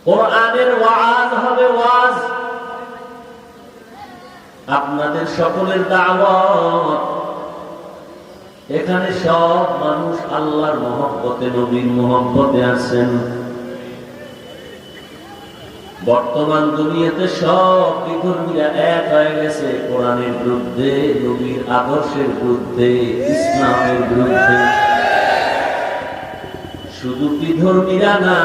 কোরআনের ওয়াজ হবে ওয়াজ, আপনাদের সকলের দাওয়াত। এখানে সব মানুষ আল্লাহর মহব্বতে, নবীর মহব্বতে আছেন। বর্তমান দুনিয়াতে সব বিধর্মীরা এক হয়ে গেছে কোরআনের বিরুদ্ধে, নবীর আদর্শের বিরুদ্ধে, ইসলামের বিরুদ্ধে। শুধু বিধর্মীরা না,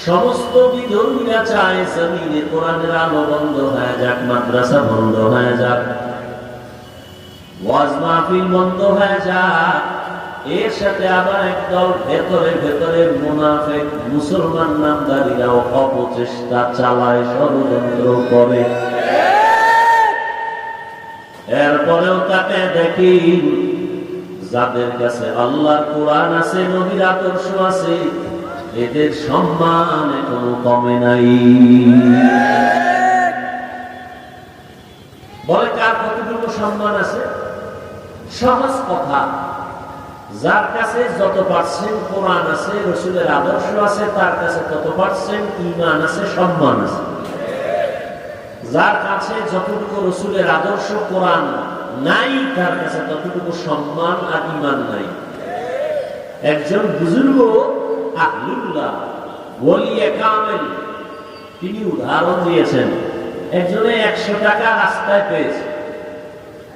সমস্ত বিধর্মীরা চায় জমিনে কোরআনের আলো বন্ধ হয়ে যাক, মাদ্রাসা বন্ধ হয়ে যাক, ওয়াজ মাহফিল বন্ধ হয়ে যাক। এর সাথে আবার একদল ভেতরে ভেতরে মুনাফিক মুসলমান নামদারীরাও অপচেষ্টা চালায়, ষড়যন্ত্র করে। এরপরেও তাকে দেখি যাদের কাছে আল্লাহর কোরআন আছে, নবীর আদর্শ আছে, এদের সম্মান এখনো কমে নাই। বলে কার কতটুকু সম্মান আছে? সহজ কথা, যার কাছে যত পার্সেন্ট কোরআন আছে, রসুলের আদর্শ আছে, তার কাছে তত পার্সেন্ট ঈমান আছে, সম্মান আছে। যার কাছে যতটুকু রসুলের আদর্শ কোরআন নাই, তার কাছে ততটুকু সম্মান আর ঈমান নাই। একজন বুজুর্গ আহলুল্লাহ ওলিয়ে কামেল, তিনি উদাহরণ দিয়েছেন। একজনে 100 টাকা রাস্তায় পেয়েছে,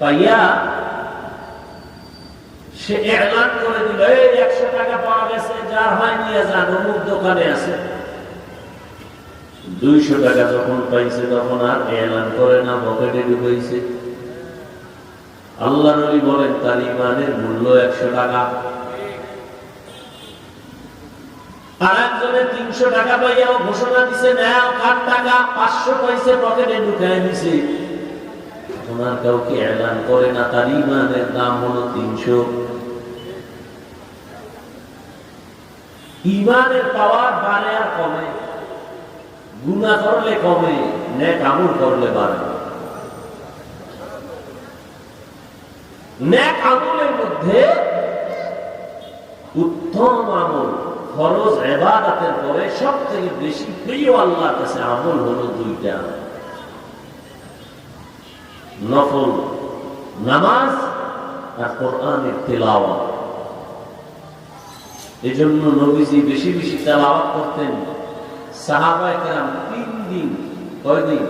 পাইয়া সে এলান করে দিল, এই 100 টাকা পাওয়া গেছে, যার হয় নিয়ে যান, অমুক দোকানে আছে। 200 টাকা যখন পাইছে তখন আর এলান করে না, পকেটে ঢুকাইছে। আল্লাহ নবী বলেন তার ঈমানের মূল্য 100 টাকা। আর একজনে 300 টাকা পাইয়াও ঘোষণা দিছে, নাও কার টাকা, 500 পাইছে, পকেটে ঢুকায় দিছে। ওনার কাউকে এলান করে না, তার ঈমানের দাম হলো 300। ঈমানের পাওয়ার বাড়ে আর কমে, গুনাহ করলে কমে, নেক আমল করলে বাড়ে। নেক আমলের মধ্যে উত্তম আমল, ফরজ ইবাদতের পরে সবথেকে বেশি প্রিয় আল্লাহর কাছে আমল হলো 2টা, নফল নামাজ আর কোরআনের তেলাওয়াত। এজন্য নবীজি বেশি বেশি তেলাওয়াত করতেন। সাহাবায়ে কেরাম 3 দিন, কয়দিন?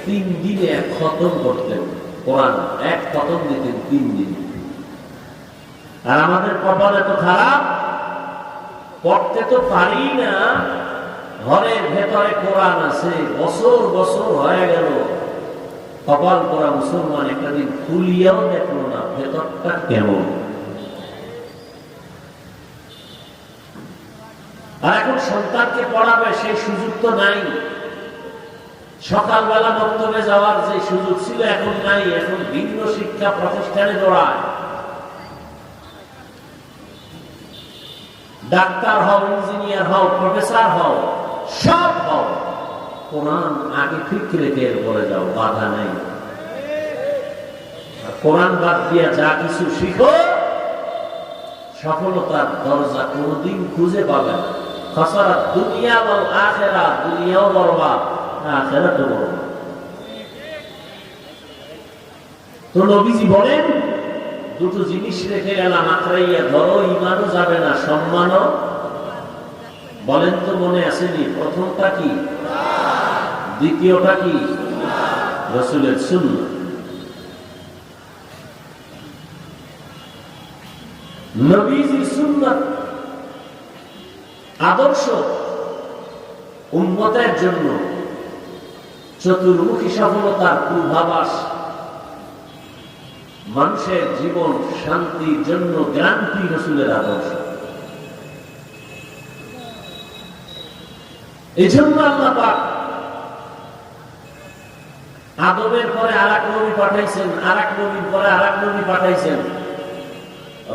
3 দিনে 1 খতম করতেন কোরআন, 1 খতম দিতেন 3 দিন। আর আমাদের কপাল এত খারাপ, পড়তে তো পারি না, ঘরের ভেতরে কোরআন আছে, বছর বছর হয়ে গেল, কপাল পড়া মুসলমান একটা দিন খুলিয়াও দেখলো না ভেতরটা কেমন। আর এখন সন্তানকে পড়াবে সেই সুযোগ তো নাই। সকালবেলা মক্তবে যাওয়ার যে সুযোগ ছিল এখন নাই, এখন ভিন্ন শিক্ষা প্রতিষ্ঠানে দৌড়ায়। ডাক্তার হও, ইঞ্জিনিয়ার হও, প্রফেসর হও, সব হও, কোরআন আগে ঠিক রেখে এরপরে যাও, বাধা নেই। কোরআন বাদ দিয়া যা কিছু শিখো, সফলতার দরজা কোনদিন খুঁজে পাবে না। খাসারাত দুনিয়া ওয়াল আখিরাহ, দুনিয়াও বরবাদ, আখিরাতও বরবাদ। তো নবীজি বলেন 2টো জিনিস রেখে গেলাম, আঁকড়াইয়া ধরো, ঈমানও যাবে না, সম্মানও। বলেন তো মনে আসেনি? প্রথমটা কি? দ্বিতীয়টা কি? রাসূলের সুন্নাহ। নবীজির সুন্নাহ আদর্শ উম্মতের জন্য চতুর্মুখী সফলতার পূর্বাভাস, মানুষের জীবন শান্তির জন্য গ্যারান্টি রাসূলের আদর্শ। এই জন্য আল্লাহ পাক আদমের পরে আরেক নবী পাঠাইছেন, আরেক নবীর পরে আরেক নবী পাঠাইছেন,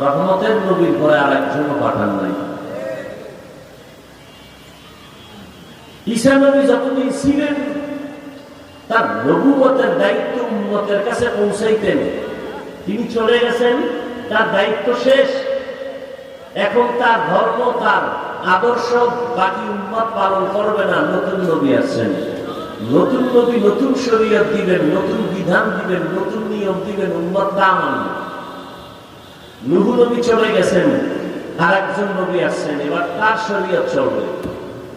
রহমতের নবীর পরে আরেকজন পাঠান নাই। ঈসা নবী যতদিন ছিলেন তার নবুয়তের দায়িত্ব উম্মতের কাছে পৌঁছাইতেন। তিনি চলে গেছেন, তার দায়িত্ব শেষ। এখন তার ধর্ম, তার আদর্শ বাকি উম্মত পালন করবে না, নতুন নবী আসছেন, নতুন নবী নতুন শরীয়ত দিবেন, নতুন বিধান দিবেন, নতুন নিয়ম দিবেন, উম্মত তা মানবে। নূহ নবী চলে গেছেন, আর একজন নবী আসছেন, এবার তার শরীয়ত চলবে।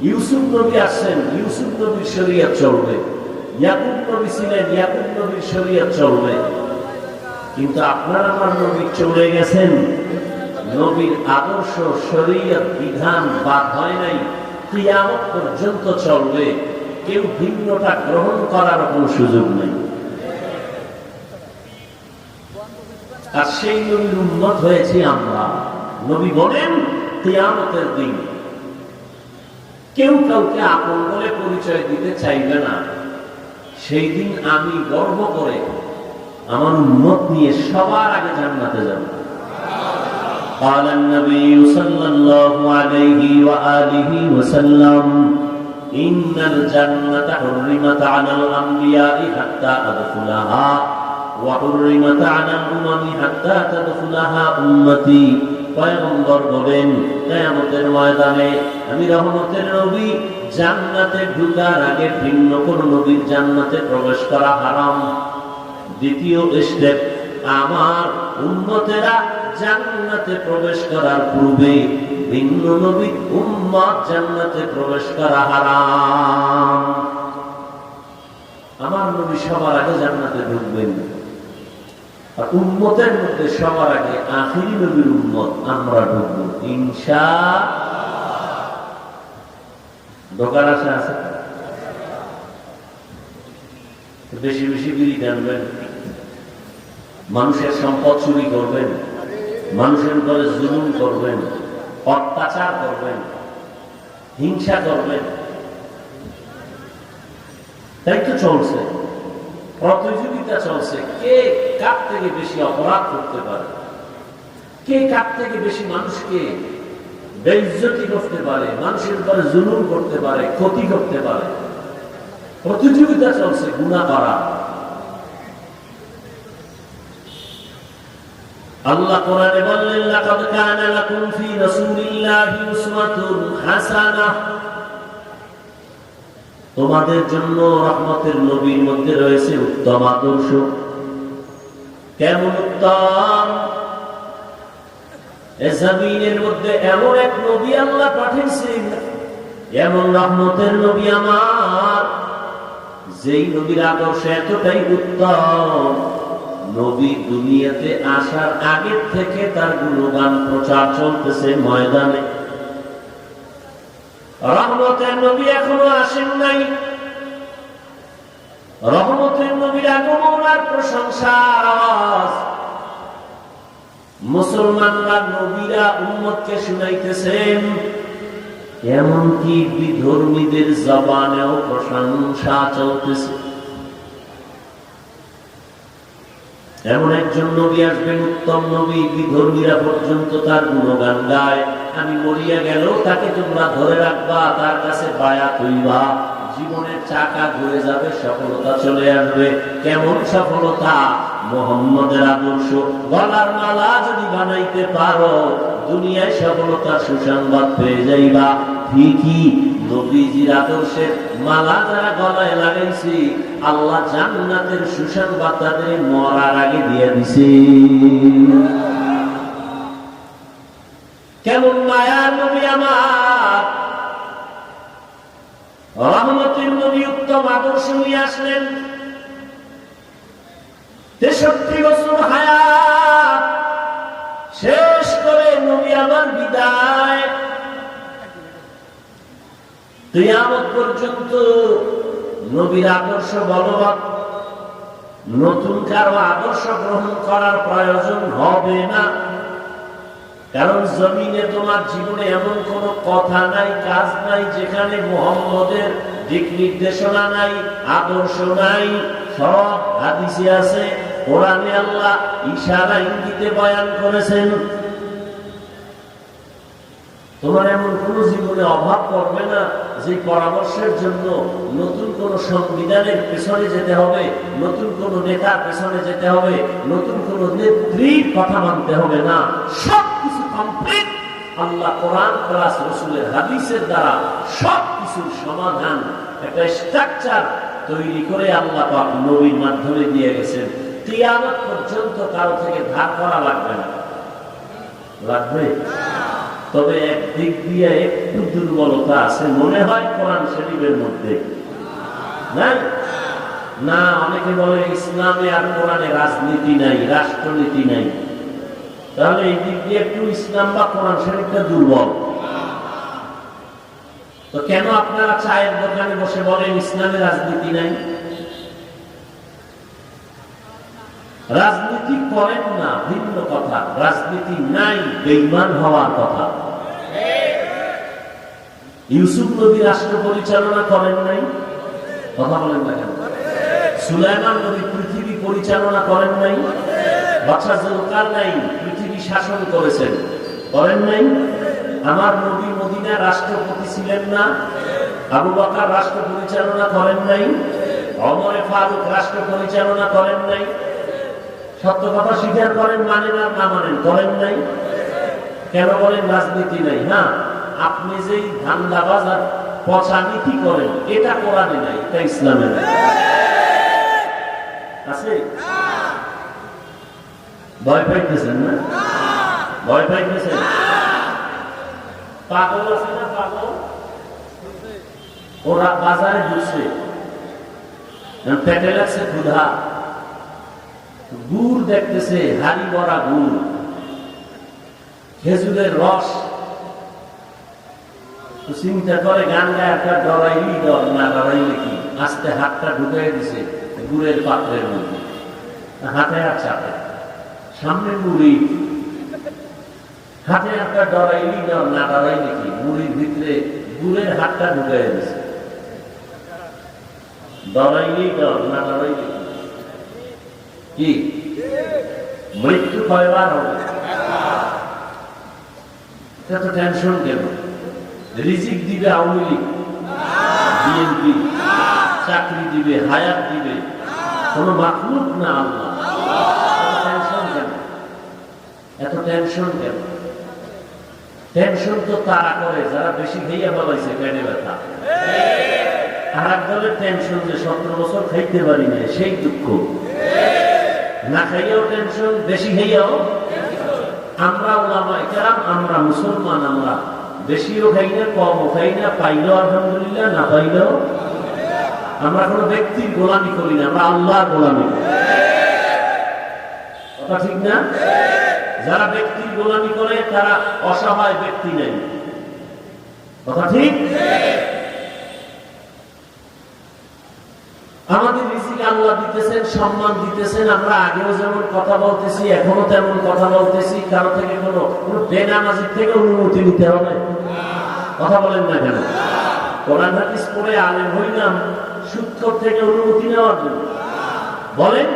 ইউসুফ নবী আসছেন, ইউসুফ নবীর শরীয়ত চলবে। ইয়াকুব নবী ছিলেন, ইয়াকুব নবীর শরীয়ত চলবে। কিন্তু আপনার আমার নবী চলে গেছেন, নবীর আদর্শ শরীয়ত বিধান বাদ হয় নাই, কিয়ামত পর্যন্ত চলবে। কেউ ভিন্নটা গ্রহণ করার কোনো সুযোগ নেই। আর সেই নবীর উম্মত হয়েছি আমরা। নবী বলেন কিয়ামতের দিন কেউ কাউকে আপন বলে পরিচয় দিতে চাইবে না। সেই দিন আমি গর্ব করে আমার উম্মত নিয়ে সবার আগে জান্নাতে যাব। قال النبي صلى الله عليه وآله وسلم إن الجنة حرمت على الأنبياء حتى أدخلها وحرمت على الأمم حتى تدخلها أمتي। পয়গম্বর বলেন কিয়ামতের ময়দানে আমি রহমতের নবী, জান্নাতে ঢোকার আগে ভিন্ন কোন নবীর জান্নাতে প্রবেশ করা হারাম। দ্বিতীয় স্টেপ, আমার উম্মতেরা জান্নাতে প্রবেশ করার পূর্বে ভিন্ন নবীর উম্মত জান্নাতে প্রবেশ করা হারাম। আমার নবী সবার আগে জান্নাতে ঢুকবেন, আর উম্মতের মধ্যে সবার আগে আখিরি নবীর উম্মত আমরা ঢুকবো ইনশাআল্লাহ। দোকান আছে বেশি বেশি বিড়ি টানবেন, মানুষের সম্পদ চুরি করবেন, মানুষের উপরে জুলুম করবেন, অত্যাচার করবেন, হিংসা করবেন, তাই তো চলছে। প্রতিযোগিতা চলছে, কে কার থেকে বেশি অপরাধ করতে পারে, কে কার থেকে বেশি মানুষকে বেইজ্জতি করতে পারে, মানুষের উপরে জুলুম করতে পারে, ক্ষতি করতে পারে। প্রতিযোগিতা চলছে গুনাহ করা। আল্লাহ কোরআনে বললেন লাকাদ কানা লাকুম ফি রাসূলিল্লাহি উসওয়াতুন হাসানাহ, তোমাদের জন্য রহমতের নবীর মধ্যে রয়েছে উত্তম আদর্শ। কেমন উত্তম? এই জমিনের মধ্যে এমন এক নবী আল্লাহ পাঠিয়েছেন, এমন রহমতের নবী আমার, যেই নবীর আদর্শ এতটাই উত্তম, নবী দুনিয়াতে আসার আগে থেকে তার গুণগান প্রচার চলতেছে ময়দানে। রহমতের নবী এখনো আসেন নাই, রহমতের নবীর আগমন আর প্রশংসার আওয়াজ মুসলমানরা নবীরা উম্মতকে শুনাইতেছেন। এমনকি বিধর্মীদের জবানেও প্রশংসা চলতেছে। এমন একজন নবী আসবেন, উত্তম নবী, বিধর্মীরা পর্যন্ত তার গুণগান গায়। আমি মরিয়া গেলেও তাকে তোমরা ধরে রাখবা, তার কাছে বায়াত হইবা, জীবনের চাকা ঘুরে যাবে, সফলতা চলে আসবে। কেমন সফলতা? মুহাম্মদের আদর্শ গলার মালা যদি বানাইতে পারো, দুনিয়ায় সফলতার সুসংবাদ পেয়ে যাইবা। ঠিকই নবীজির আদর্শের মালা যারা গলায় লাগাইছি, আল্লাহ জান্নাতের সুসংবাদ তাদের মরার আগে দিয়ে দিছে। কেমন মায়ার নবী আমার, রহমতের নবী উত্তম আদর্শ নিয়ে আসলেন। 63 বছর হায়াত শেষ করে নবী আমার বিদায়। কিয়ামত পর্যন্ত নবীর আদর্শ বলবৎ, নতুন কারো আদর্শ গ্রহণ করার প্রয়োজন হবে না। কারণ জমিনে তোমার জীবনে এমন কোন কথা নাই, কাজ নাই যেখানে মুহাম্মদের দিক নির্দেশনা নাই, আদর্শ নাই। সব হাদিসে আছে, কোরআনে আল্লাহ ইশারা ইঙ্গিতে বয়ান করেছেন। তোমার এমন কোন জীবনে অভাব পড়বে না যে পরামর্শের জন্য নতুন কোন সংবিধানের পেছনে যেতে হবে, নতুন কোন নেতার পেছনে যেতে হবে, নতুন কোন নেত্রীর কথা মানতে হবে না। সবকিছু কমপ্লিট আল্লাহ কোরআন প্লাস রাসূলের হাদিসের দ্বারা সবকিছুর সমাধান একটা স্ট্রাকচার তৈরি করে আল্লাহ পাক নবীর মাধ্যমে দিয়ে গেছেন। কিয়ামত পর্যন্ত কারো থেকে ধার করা লাগবে না। লাগবে? তবে একদিক দিয়ে একটু দুর্বলতা আছে মনে হয় কোরআন শরীফের মধ্যে, না? না, অনেকে বলে ইসলামে আর কোরআনে রাজনীতি নাই, রাষ্ট্রনীতি নাই। তাহলে এই দিক দিয়ে একটু ইসলাম বা কোরআন শরীফটা দুর্বল। তো কেন আপনারা চায়ের দোকানে বসে বলেন ইসলামে রাজনীতি নাই? রাজনীতি করেন না ভিন্ন কথা, রাজনীতি নাই বেঈমান হওয়ার কথা। ইউসুফ নবী রাষ্ট্র পরিচালনা করেন নাই, কথা বলেন না কেন? সুলাইমান নবী পৃথিবী পরিচালনা করেন নাই? বাদশা জুলকারনাইন পৃথিবী শাসন করেছেন, করেন নাই? আমার নবী মদিনার রাষ্ট্রপতি ছিলেন না? আবু বকর রাষ্ট্র পরিচালনা করেন নাই? ওমর ফারুক রাষ্ট্র পরিচালনা করেন নাই? সত্য কথা স্বীকার করেন, মানেন আর না মানেন, করেন নাই? কেন বলেন রাজনীতি নাই? হ্যাঁ, আপনি যেই ধান্দাবাজ আর পচা নীতি করেন এটা কোরআনে নাই, এটা ইসলামে নাই। আছে? ভয় পাইতেছেন না? ভয় পাইতেছেন? পাগল আছে না? পাগল ওরা বাজারে ঢুকছে, পেটে লাগছে ক্ষুধা, গুড় দেখতেছে, হাড়ি ভরা গুড়, খেজুরের রস। চিন্তা করে গান গায়ে একটা ডরাইলি ডর, না ডরাইলে কি, আস্তে হাতটা ঢুকাই দিছে গুড়ের পাত্রের মধ্যে, হাতে আর চাপে, সামনে মুড়ি, হাতে একটা ডরাইলি ডর, না ডরাইলে কি, মুড়ির ভিতরে গুড়ের হাতটা ঢুকাই দিছে। ডরাইলি ডর, না ডরাইলে কি, মৃত্যু কয়বার হবে? এত টেনশন কেন? রিজিক দিবে আওয়ামী লীগ, বিএনপি, চাকরি দিবে, হায়াত দিবে কোন মাখলুক না আল্লাহ। এত টেনশন কেন? এত টেনশন কেন? টেনশন তো তারা করে যারা বেশি খাইয়া বলাইছে পেটে ব্যথা। আর এক দলের টেনশন যে 17 বছর খাইতে পারি না, সেই দুঃখ। না খাইয়াও টেনশন, বেশি খাইয়াও। আমরা ওলামায়ে কেরাম, আমরা মুসলমান, আমরা বেশিও খাই না, কমও খাই না, পাইলেও আলহামদুলিল্লাহ, না পাইলেও। আমরা কোন ব্যক্তির গোলামি করি না, আমরা আল্লাহর গোলামি করি। কথা ঠিক না? যারা ব্যক্তির গোলামি করে তারা অসহায় ব্যক্তি নেই। কথা ঠিক? আমাদের রিজিক আল্লাহ দিতেছেন, সম্মান দিতেছেন। আমরা আগেও যেমন কথা বলতেছি, এখনো তেমন কথা বলতেছি। কারো থেকে কোনো বেনামাজির থেকে অনুমতি নিতে হবে? কথা বলেন না কেন? কোরআন হাদিস পড়ে আলেম হইলাম সুৎখোর থেকে অনুমতি নেওয়ার জন্য? বলেন,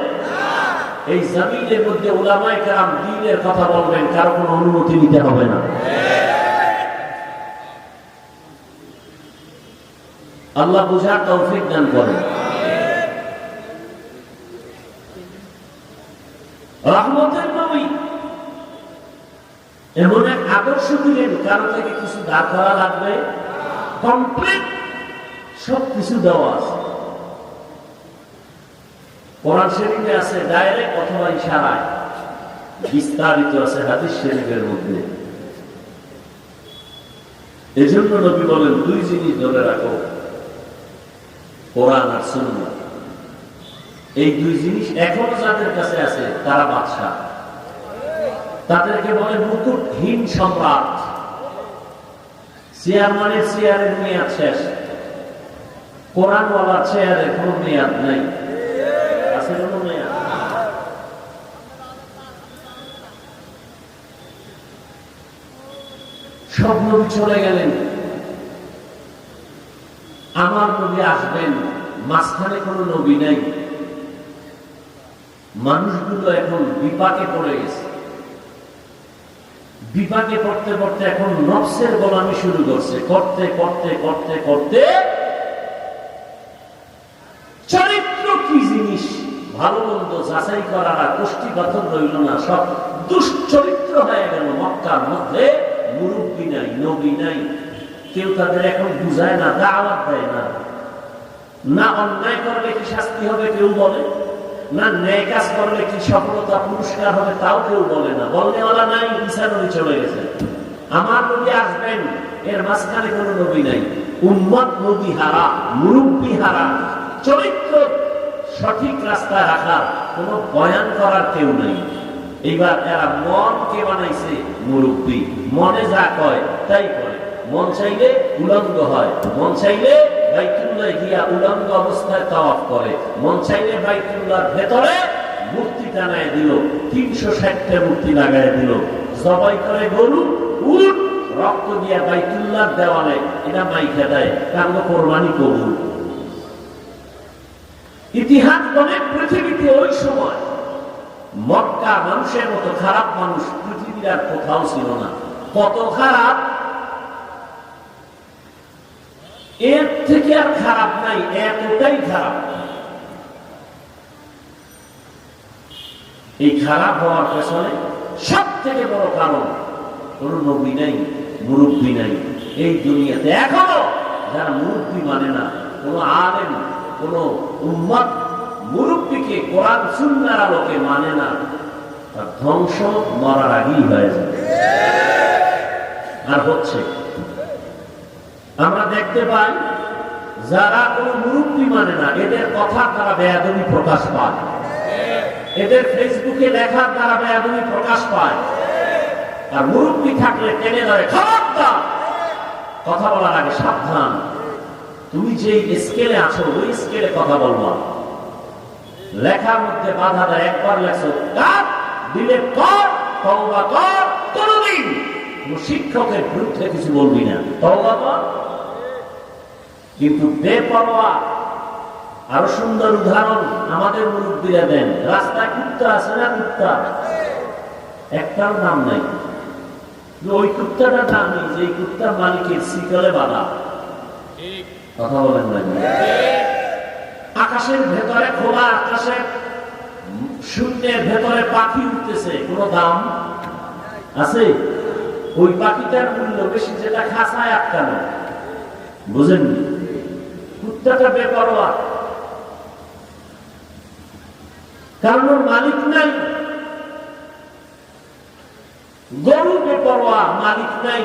এই জমিনের মধ্যে উলামায়ে কেরাম দ্বীনের কথা বলবেন, কারো কোনো অনুমতি নিতে হবে না। আল্লাহ বুঝার তৌফিক দান করেন। রহমতের নবী এমন এক আদর্শ দিলেন, কারো থেকে কিছু দাঁড় করা লাগবে? কমপ্লিট সবকিছু দেওয়া আছে। কোরআন শরীফে আছে ডাইরেক্ট অথবা ইশারায়, বিস্তারিত আছে হাদিস শরীফের মধ্যে। এজন্য নবী বলেন দুই জিনিস ধরে রাখো, কোরআন আর সুন্নাহ। এই দুই জিনিস এখনো যাদের কাছে আছে তারা বাদশা। তাদেরকে বলে মুকুটহীন সম্রাট। চেয়ারম্যানের চেয়ারের মেয়াদ শেষ, কোরআনওয়ালা চেয়ারের কোন মেয়াদ নাই। আছে কোন মেয়াদ? সব নবী চলে গেলেন, আমার নবী আসবেন, মাঝখানে কোনো নবী নাই। মানুষগুলো এখন বিপাকে পড়ে গেছে। বিপাকে পড়তে পড়তে এখন নফসের গোলামি শুরু করছে। করতে করতে করতে করতে চরিত্র কি জিনিস, ভালো মন্দ যাচাই করার আর কোষ্ঠী পাথর রইল না, সব দুশ্চরিত্র হয়ে গেল। মক্কার মধ্যে মুরব্বী মুরব্বী নাই, নবী নাই, কেউ তাদের এখন বুঝায় না, দাওয়াত দেয় না। না অন্যায় করলে কি শাস্তি হবে কেউ বলে না, ন্যায় কাজ করলে কি সফলতা পুরস্কার হবে তাও কেউ বলে না। বলনেওয়ালা নাই, ঈসা নবী চলে গেছে, আমার নবী আসবেন, এর মাঝখানে কোনো নবী নাই। উম্মত নবী হারা, মুরব্বী হারা, চরিত্র সঠিক রাস্তায় রাখার কোন বয়ান করার কেউ নাই। এইবার এরা মনকে বানাইছে মুরব্বী, মনে যা কয় তাই করে। মন চাইলে উলঙ্গ হয়, মন চাইলে বাইতুল্লাহ গিয়া উলঙ্গ অবস্থায় তাওয়াফ করে, মন চাইলে বাইতুল্লাহর ভেতরে মূর্তি টানায় দিল, 360টা মূর্তি লাগায় দিল, জবাই করে গরু, উট, রক্ত দিয়া বাইতুল্লাহর দেওয়ালে এটা মাইখা দেয়, কারণ কোরবানি কবুল। ইতিহাস বলে পৃথিবীতে ওই সময় মক্কা মানুষের মতো খারাপ মানুষ পৃথিবীর আর কোথাও ছিল না। কত খারাপ, এর থেকে আর খারাপ নাই, এতটাই খারাপ। এই খারাপ হওয়ার পেছনে সব থেকে বড় কারণ কোন নবী নাই, মুরব্বী নাই। এই দুনিয়াতে এখনো যারা মুরব্বী মানে না, কোন আলেম, কোন উম্মত মুরব্বীকে কোরআন সুন্নাহর আলোকে মানে না, তার ধ্বংস মরার আগেই হয়ে যায়। আর হচ্ছে, আমরা দেখতে পাই যারা কোন মুরব্বী মানে না, এদের কথা তারা বেয়াদবি প্রকাশ পায়, এদের ফেসবুকে লেখার দ্বারা বেয়াদবি প্রকাশ পায়। আর মুরব্বী থাকলে টেনে ধরে, খবরদার, কথা বলার আগে সাবধান, তুমি যে স্কেলে আছো ওই স্কেলে কথা বলবা। লেখার মধ্যে বাধা দেয়, একবার লেখছো কাট, ডিলিট কর, তওবা কর, কোনদিন কোন শিক্ষকের বিরুদ্ধে কিছু বলবি না, তওবা কর। কিন্তু বেপরোয়া, আরো সুন্দর উদাহরণ আমাদের মুরব্বীরা দেন। রাস্তায় কুত্তা আছে না, কুত্তা একটার নাম নাই, ওই কুত্তাটার নাম নেই যে কুত্তার মালিকের শিকলে বাঁধা। কথা বলেন না? আকাশের ভেতরে, খোলা আকাশে শূন্যের ভেতরে পাখি উঠতেছে, কোন দাম আছে? ওই পাখিটার মূল্য বেশি যেটা খাঁচায় আটকানো। বুঝেননি? কুত্তাটা বেপরোয়া, কারণ ওর মালিক নাই। গরু বেপরোয়া, মালিক নাই।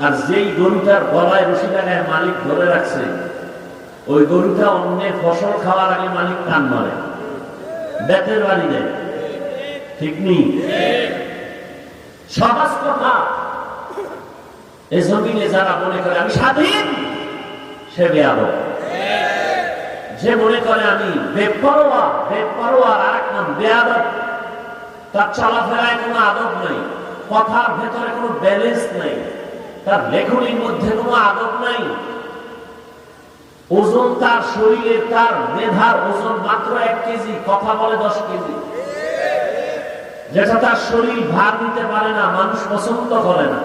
আর যেই গরুটার গলায় রশি লাগায় মালিক ধরে রাখছে, ওই গরুটা অন্যের ফসল খাওয়ার আগে মালিক কান মারে, বেতের বাড়ি দেয়। ঠিক নেই? সহজ কথা। এই জমিনে যারা মনে করে আমি স্বাধীন, সে বেয়াদব। যে মনে করে আমি বেপরোয়া, বেপরোয়ার আরেক নাম বেয়াদব। তার চলাফেরায় কোনো আদব নাই, কথার ভেতরে কোনো ব্যালেন্স নাই, তার লেখনীর মধ্যে কোনো আদব নাই। ওজন তার শরীরে, তার মেধার ওজন মাত্র 1 কেজি, কথা বলে 10 কেজি। যেটা তার শরীর ভার নিতে পারে না, মানুষ পছন্দ করে না।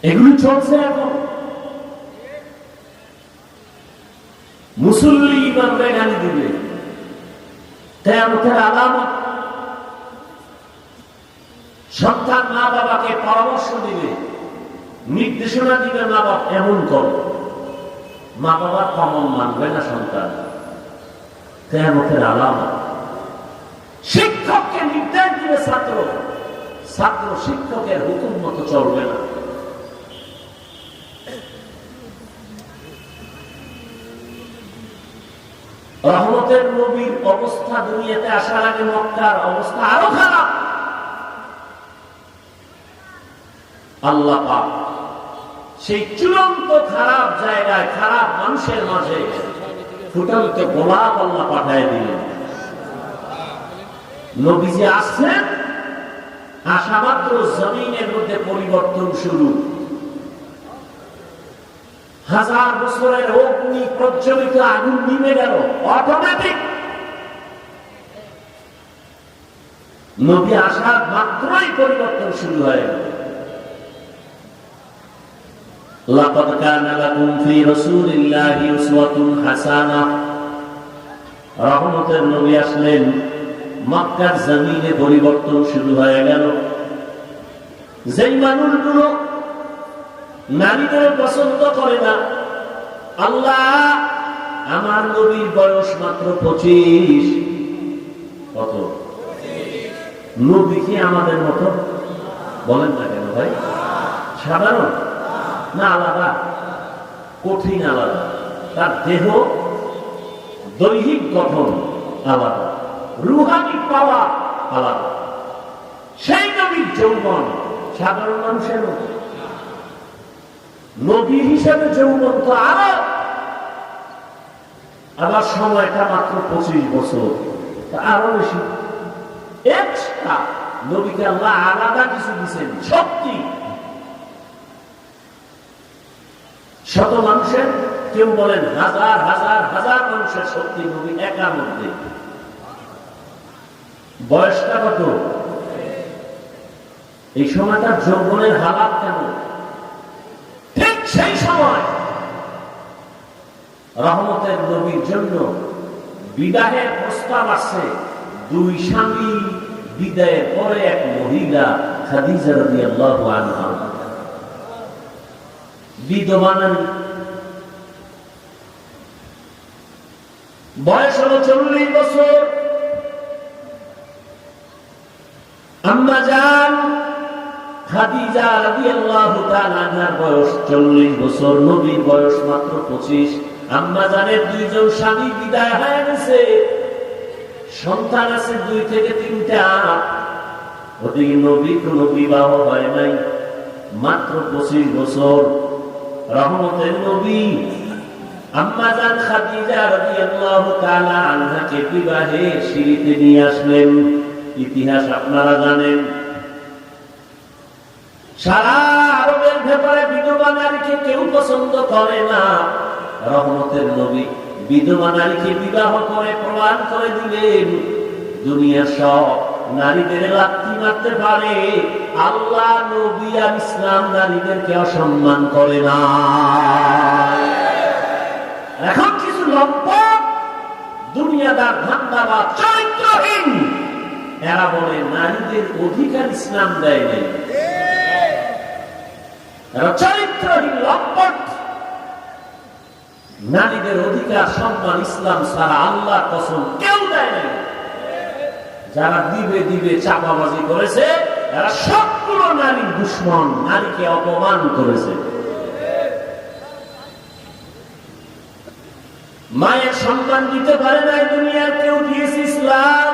এগুলি চলছে এখন। মুসল্লি ইমামরে গালি দিবে, কিয়ামতের আলামত। সন্তান মা বাবাকে পরামর্শ দিবে, নির্দেশনা দিবে, মা বাবা এমন করো। মা বাবার কমন মানবে না সন্তান, কিয়ামতের আলামত। শিক্ষককে নির্দেশ দিবে ছাত্র, ছাত্র শিক্ষকের হুকুম মতো চলবে না। রহমতের নবীর অবস্থা দুনিয়াতে আসার আগে মক্কার অবস্থা আরো খারাপ। আল্লাহ পাক সেই চূড়ান্ত খারাপ জায়গায়, খারাপ মানুষের মাঝে ফুটন্ত গোলাপ আল্লাহ পাঠায় দিলেন। নবীজি আসছেন, আসা মাত্র জমিনের মধ্যে পরিবর্তন শুরু। 1000 বছরের অগ্নি প্রজ্বলিত আগুন নিভে গেল অটোমেটিক। নবী আসার মাত্রই পরিবর্তন শুরু হয়ে গেল। লাকাদ কানা লাকুম ফি রাসূলিল্লাহি উসওয়াতুন হাসানাহ। রহমতের নবী আসলেন, মক্কার জমিনে পরিবর্তন শুরু হয়ে গেল। যেই মানুষগুলো নারীদের পছন্দ করে না, আল্লাহ আমার নবীর বয়স মাত্র 25। কত? নবী কি আমাদের মতো? বলেন না কেন ভাই? সাধারণ না আলাদা? কঠিন আলাদা। তার দেহ দৈহিক গঠন আলাদা, রুহানি পাওয়া আলাদা। সেই নবীর যৌবন সাধারণ মানুষের মতো? নবী হিসেবে যৌবন তো আবার সময়টা মাত্র 25 বছর, আরো বেশি এক্সট্রা। নবীকে আল্লাহ আলাদা কিছু দিচ্ছেন, শক্তি। শত মানুষের, কেউ বলেন হাজার হাজার হাজার মানুষের শক্তি নবী একার মধ্যে। বয়সটা কত? এই সময়টা যৌবনের হালাত কেমন? ঠিক সেই সময় রহমতের নবীর জন্য বিবাহের প্রস্তাব আসছে। 2 স্বামী বিদায়ের পরে এক মহিলা খাদিজা রাদিয়াল্লাহু আনহা বিধবা নারী, বয়স হলো 40 বছর। আম্মা জান খাদিজা রাদিয়াল্লাহু তাআলা আনহার বয়স 40 বছর, নবীর বয়স মাত্র 25। আম্মা জানের 2 জন স্বামী বিদায় হয়ে গেছে, সন্তান আছে 2 থেকে 3টা। ওদিকে নবী কোনো বিবাহ হয় নাই, মাত্র 25 বছর। রহমতের নবী আম্মা জান খাদিজা রাদিয়াল্লাহু তাআলা আনহাকে বিবাহে সিঁড়িতে নিয়ে আসলেন। ইতিহাস আপনারা জানেন। সারা আরবের ব্যাপারে বিধবা নারীকে কেউ পছন্দ করে না। রহমতের নবী বিধবা নারীকে বিবাহ করে প্রমাণ করে দিলেন, দুনিয়ার সব নারীদের লাথি মারতে পারে, আল্লাহ নবী আর ইসলাম নারীদেরকে অসম্মান করে না। এখন কিছু লম্পট দুনিয়াদার ধান্দাবাদ চরিত্রহীন, এরা বলে নারীদের অধিকার ইসলাম দেয় নাই। এরা চরিত্রহীন লম্পট। নারীদের অধিকার সম্মান ইসলাম ছাড়া আল্লাহর কসম কেউ দেয় নাই। যারা দিবে দিবে চাপাবাজি করেছে, এরা সবগুলো নারীর দুশ্মন, নারীকে অপমান করেছে। মায়ের সম্মান দিতে পারে নাই দুনিয়ার কেউ, দিয়েছে ইসলাম।